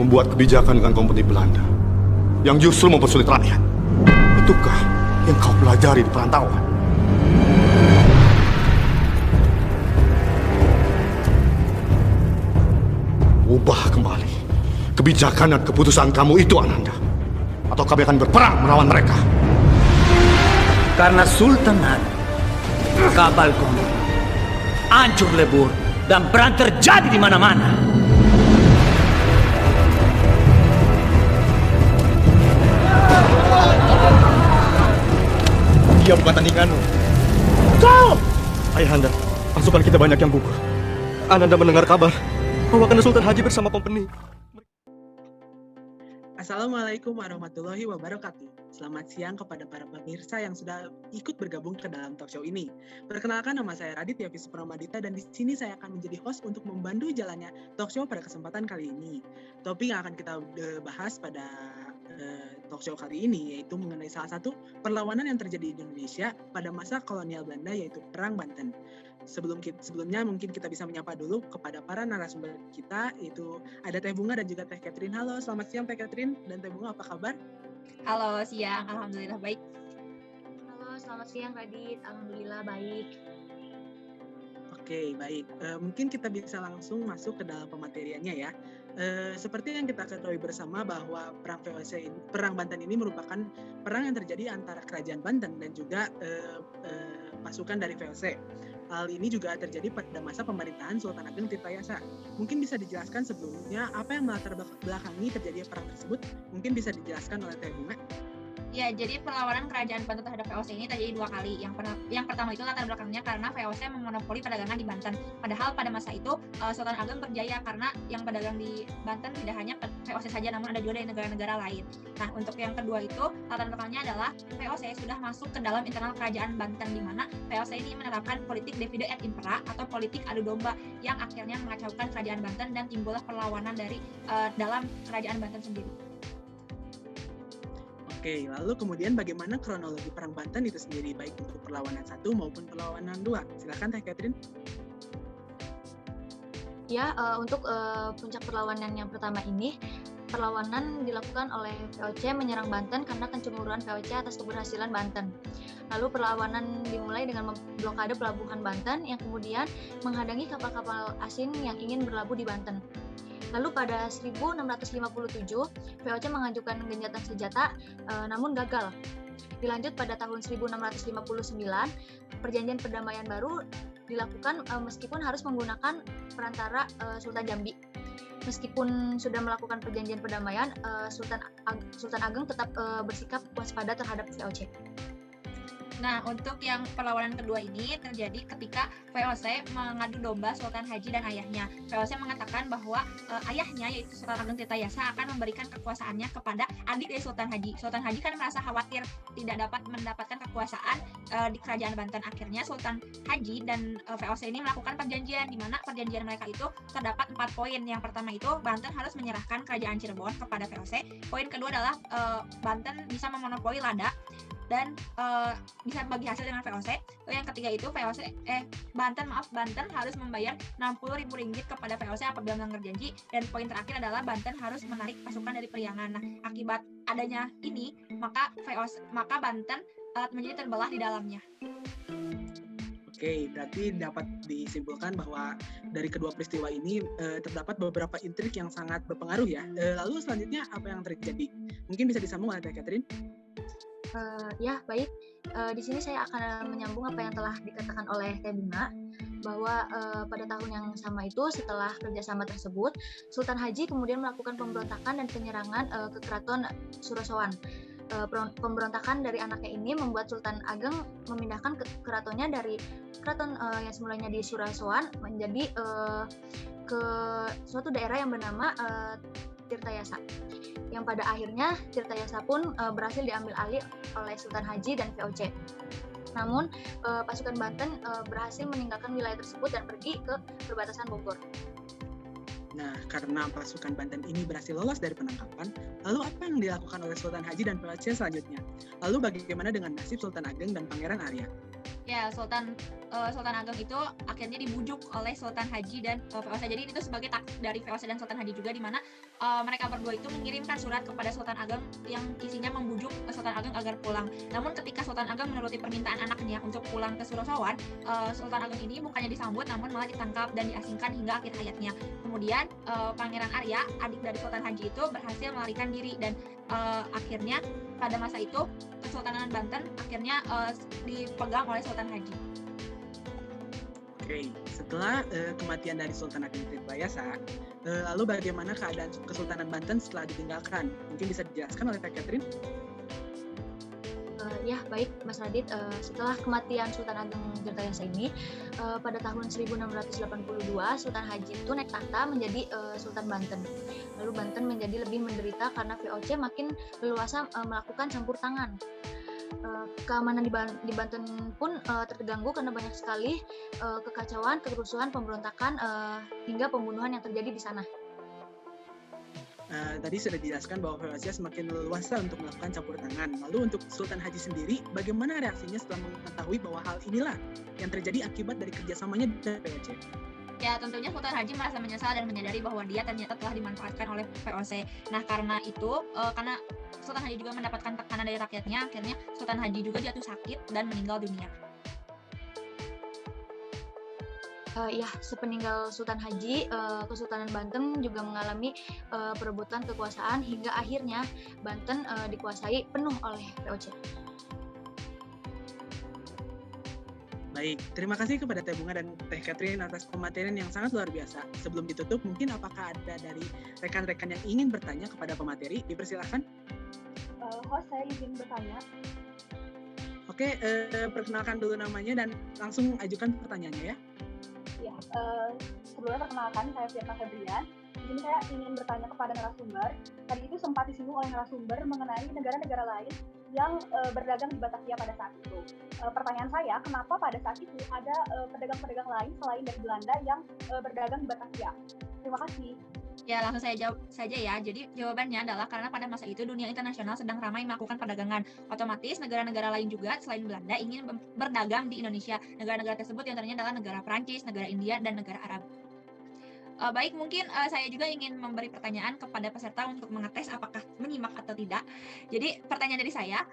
membuat kebijakan dengan kompeni Belanda yang justru mempersulit rakyat. Itukah yang kau pelajari di perantauan? Ubah kembali kebijakan dan keputusan kamu itu, Ananda. Atau kami akan berperang melawan mereka. Karena Sultan ada, Kabal Gondo hancur lebur dan perang terjadi di mana-mana. Dia bukan tandinganmu. Kau! Ayahanda, pasukan kita banyak yang gugur. Ananda mendengar kabar bahwa kena Sultan Haji bersama kompeni. Assalamualaikum warahmatullahi wabarakatuh. Selamat siang kepada para pemirsa yang sudah ikut bergabung ke dalam talk show ini. Perkenalkan, nama saya Raditya Vispramadita dan di sini saya akan menjadi host untuk membantu jalannya talk show pada kesempatan kali ini. Topik yang akan kita bahas pada talk show kali ini yaitu mengenai salah satu perlawanan yang terjadi di Indonesia pada masa kolonial Belanda, yaitu Perang Banten. Sebelumnya mungkin kita bisa menyapa dulu kepada para narasumber kita, yaitu ada Teh Bunga dan juga Teh Catherine. Halo, selamat siang Teh Catherine dan Teh Bunga, apa kabar? Halo, siang. Alhamdulillah baik. Halo, selamat siang Radit. Alhamdulillah baik. Oke, baik. Mungkin kita bisa langsung masuk ke dalam pemateriannya ya. Seperti yang kita ketahui bersama bahwa Perang Banten ini merupakan perang yang terjadi antara Kerajaan Banten dan juga pasukan dari VOC. Hal ini juga terjadi pada masa pemerintahan Sultan Ageng Tirtayasa. Mungkin bisa dijelaskan sebelumnya apa yang melatar belakangi terjadinya perang tersebut? Mungkin bisa dijelaskan oleh Teh Bunga. Ya, jadi perlawanan Kerajaan Banten terhadap VOC ini terjadi dua kali. Yang pertama itu latar belakangnya karena VOC memonopoli perdagangan di Banten. Padahal pada masa itu Sultan Ageng berjaya karena yang pedagang di Banten tidak hanya VOC saja, namun ada juga dari negara-negara lain. Nah, untuk yang kedua itu latar belakangnya adalah VOC sudah masuk ke dalam internal Kerajaan Banten, di mana VOC ini menerapkan politik divide et impera atau politik adu domba yang akhirnya mengacaukan Kerajaan Banten dan timbullah perlawanan dari dalam Kerajaan Banten sendiri. Oke, lalu kemudian bagaimana kronologi Perang Banten itu sendiri, baik untuk perlawanan 1 maupun perlawanan 2? Silakan Teh Catherine. Ya, untuk puncak perlawanan yang pertama ini, perlawanan dilakukan oleh VOC menyerang Banten karena kecemburuan VOC atas keberhasilan Banten. Lalu perlawanan dimulai dengan memblokade pelabuhan Banten yang kemudian menghadangi kapal-kapal asing yang ingin berlabuh di Banten. Lalu pada 1657, VOC mengajukan gencatan senjata, namun gagal. Dilanjut pada tahun 1659, perjanjian perdamaian baru dilakukan meskipun harus menggunakan perantara Sultan Jambi. Meskipun sudah melakukan perjanjian perdamaian, Sultan Ageng tetap bersikap waspada terhadap VOC. Nah, untuk yang perlawanan kedua ini terjadi ketika VOC mengadu domba Sultan Haji dan ayahnya. VOC mengatakan bahwa ayahnya, yaitu Sultan Ageng Tirtayasa, akan memberikan kekuasaannya kepada adik dari Sultan Haji. Sultan Haji kan merasa khawatir tidak dapat mendapatkan kekuasaan di Kerajaan Banten. Akhirnya Sultan Haji dan VOC ini melakukan perjanjian, di mana perjanjian mereka itu terdapat 4 poin. Yang pertama itu Banten harus menyerahkan Kerajaan Cirebon kepada VOC. Poin kedua adalah Banten bisa memonopoli lada dan bisa bagi hasil dengan VOC. Yang ketiga itu Banten harus membayar Rp60.000 kepada VOC apabila melanggar janji, dan poin terakhir adalah Banten harus menarik pasukan dari Priangan. Nah, akibat adanya ini maka Banten menjadi terbelah di dalamnya. Oke, berarti dapat disimpulkan bahwa dari kedua peristiwa ini terdapat beberapa intrik yang sangat berpengaruh ya. Lalu selanjutnya apa yang terjadi? Mungkin bisa disambung oleh Teh Catherine. Ya, baik. Di sini saya akan menyambung apa yang telah dikatakan oleh Teh Bunga, bahwa pada tahun yang sama itu, setelah kerjasama tersebut, Sultan Haji kemudian melakukan pemberontakan dan penyerangan ke Keraton Surosoan. Pemberontakan dari anaknya ini membuat Sultan Ageng memindahkan keratonnya dari keraton yang semulanya di Surosoan menjadi ke suatu daerah yang bernama Tirtayasa, yang pada akhirnya Tirtayasa pun berhasil diambil alih oleh Sultan Haji dan VOC. Namun pasukan Banten berhasil meninggalkan wilayah tersebut dan pergi ke perbatasan Bogor. Nah, karena pasukan Banten ini berhasil lolos dari penangkapan, lalu apa yang dilakukan oleh Sultan Haji dan VOC selanjutnya? Lalu bagaimana dengan nasib Sultan Ageng dan Pangeran Arya? Ya, Sultan Sultan Ageng itu akhirnya dibujuk oleh Sultan Haji dan VOC. Jadi itu sebagai taktik dari VOC dan Sultan Haji juga, di mana mereka berdua itu mengirimkan surat kepada Sultan Ageng yang isinya membujuk Sultan Ageng agar pulang. Namun ketika Sultan Ageng menuruti permintaan anaknya untuk pulang ke Surosowan, Sultan Ageng ini bukannya disambut namun malah ditangkap dan diasingkan hingga akhir hayatnya. Kemudian Pangeran Arya, adik dari Sultan Haji itu berhasil melarikan diri dan akhirnya pada masa itu Kesultanan Banten akhirnya dipegang oleh Sultan Haji. Oke, setelah kematian dari Sultan Ageng Tirtayasa, lalu bagaimana keadaan Kesultanan Banten setelah ditinggalkan? Mungkin bisa dijelaskan oleh Teh Catherine? Ya, baik Mas Radit. Setelah kematian Sultan Ageng Tirtayasa ini, pada tahun 1682, Sultan Haji itu naik tahta menjadi Sultan Banten. Lalu Banten menjadi lebih menderita karena VOC makin leluasa melakukan campur tangan. Keamanan di Banten pun terganggu karena banyak sekali kekacauan, kerusuhan, pemberontakan, hingga pembunuhan yang terjadi di sana. Tadi sudah dijelaskan bahwa VOC semakin leluasa untuk melakukan campur tangan. Lalu untuk Sultan Haji sendiri, bagaimana reaksinya setelah mengetahui bahwa hal inilah yang terjadi akibat dari kerjasamanya dengan VOC? Ya, tentunya Sultan Haji merasa menyesal dan menyadari bahwa dia ternyata telah dimanfaatkan oleh VOC. Nah, karena itu, karena Sultan Haji juga mendapatkan tekanan dari rakyatnya, akhirnya Sultan Haji juga jatuh sakit dan meninggal dunia. Ya, sepeninggal Sultan Haji, Kesultanan Banten juga mengalami perebutan kekuasaan hingga akhirnya Banten dikuasai penuh oleh VOC. Baik, terima kasih kepada Teh Bunga dan Teh Catherine atas pematerian yang sangat luar biasa. Sebelum ditutup, mungkin apakah ada dari rekan-rekan yang ingin bertanya kepada pemateri? Dipersilakan. Host, saya izin bertanya. Oke, perkenalkan dulu namanya dan langsung ajukan pertanyaannya ya. Ya, sebelumnya perkenalkan, saya Firna Febrian. Di sini saya ingin bertanya kepada narasumber. Tadi itu sempat disinggung oleh narasumber mengenai negara-negara lain yang berdagang di Batavia pada saat itu. Pertanyaan saya, kenapa pada saat itu ada pedagang-pedagang lain selain dari Belanda yang berdagang di Batavia? Terima kasih. Ya, langsung saya jawab saja ya. Jadi jawabannya adalah karena pada masa itu dunia internasional sedang ramai melakukan perdagangan. Otomatis negara-negara lain juga selain Belanda ingin berdagang di Indonesia. Negara-negara tersebut diantaranya adalah negara Prancis, negara India, dan negara Arab. Baik, mungkin saya juga ingin memberi pertanyaan kepada peserta untuk mengetes apakah menyimak atau tidak. Jadi pertanyaan dari saya,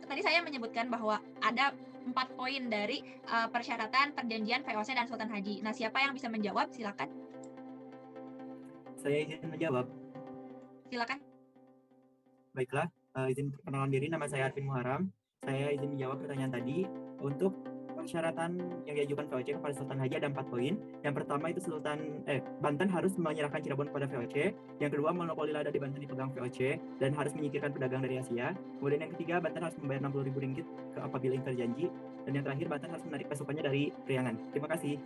tadi saya menyebutkan bahwa ada 4 poin dari persyaratan perjanjian VOC dan Sultan Haji. Nah, siapa yang bisa menjawab? Silakan. Saya izin menjawab. Silakan. Baiklah, izin perkenalan diri, nama saya Arvin Muharam. Saya izin menjawab pertanyaan tadi. Untuk persyaratan yang diajukan VOC kepada Sultan Haji ada 4 poin. Yang pertama itu Banten harus menyerahkan Cirebon kepada VOC. Yang kedua, monopoli lada di Banten dipegang VOC dan harus menyingkirkan pedagang dari Asia. Kemudian yang ketiga, Banten harus membayar 60.000 ringgit apabila ingkar janji. Dan yang terakhir, Banten harus menarik pasukannya dari Priangan. Terima kasih.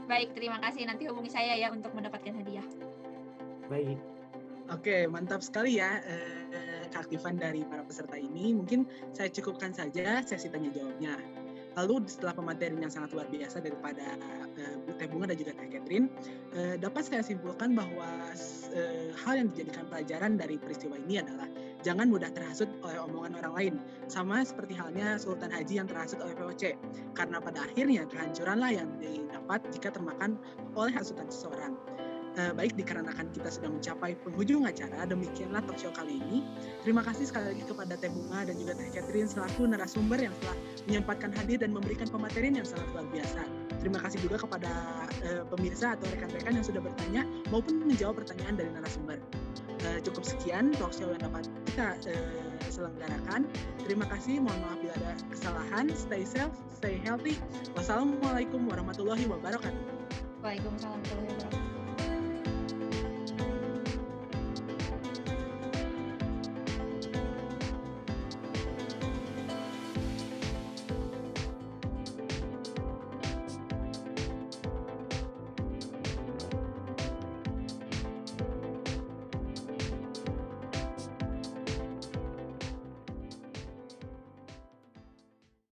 Baik, terima kasih. Nanti hubungi saya ya untuk mendapatkan hadiah. Baik. Oke, mantap sekali ya keaktifan dari para peserta ini. Mungkin saya cukupkan saja sesi tanya jawabnya. Lalu setelah pematerian yang sangat luar biasa daripada Teh Bunga dan juga Teh Catherine, dapat saya simpulkan bahwa hal yang dijadikan pelajaran dari peristiwa ini adalah jangan mudah terhasut oleh omongan orang lain. Sama seperti halnya Sultan Haji yang terhasut oleh VOC. Karena pada akhirnya kehancuranlah yang didapat jika termakan oleh hasutan seseorang. Baik, dikarenakan kita sudah mencapai penghujung acara, demikianlah talk show kali ini. Terima kasih sekali lagi kepada Teh Bunga dan juga Teh Catherine selaku narasumber yang telah menyempatkan hadir dan memberikan pematerian yang sangat luar biasa. Terima kasih juga kepada pemirsa atau rekan-rekan yang sudah bertanya maupun menjawab pertanyaan dari narasumber. Cukup sekian talk show yang dapat kita selenggarakan. Terima kasih, mohon maaf bila ada kesalahan. Stay safe, stay healthy. Wassalamualaikum warahmatullahi wabarakatuh. Waalaikumsalam warahmatullahi wabarakatuh.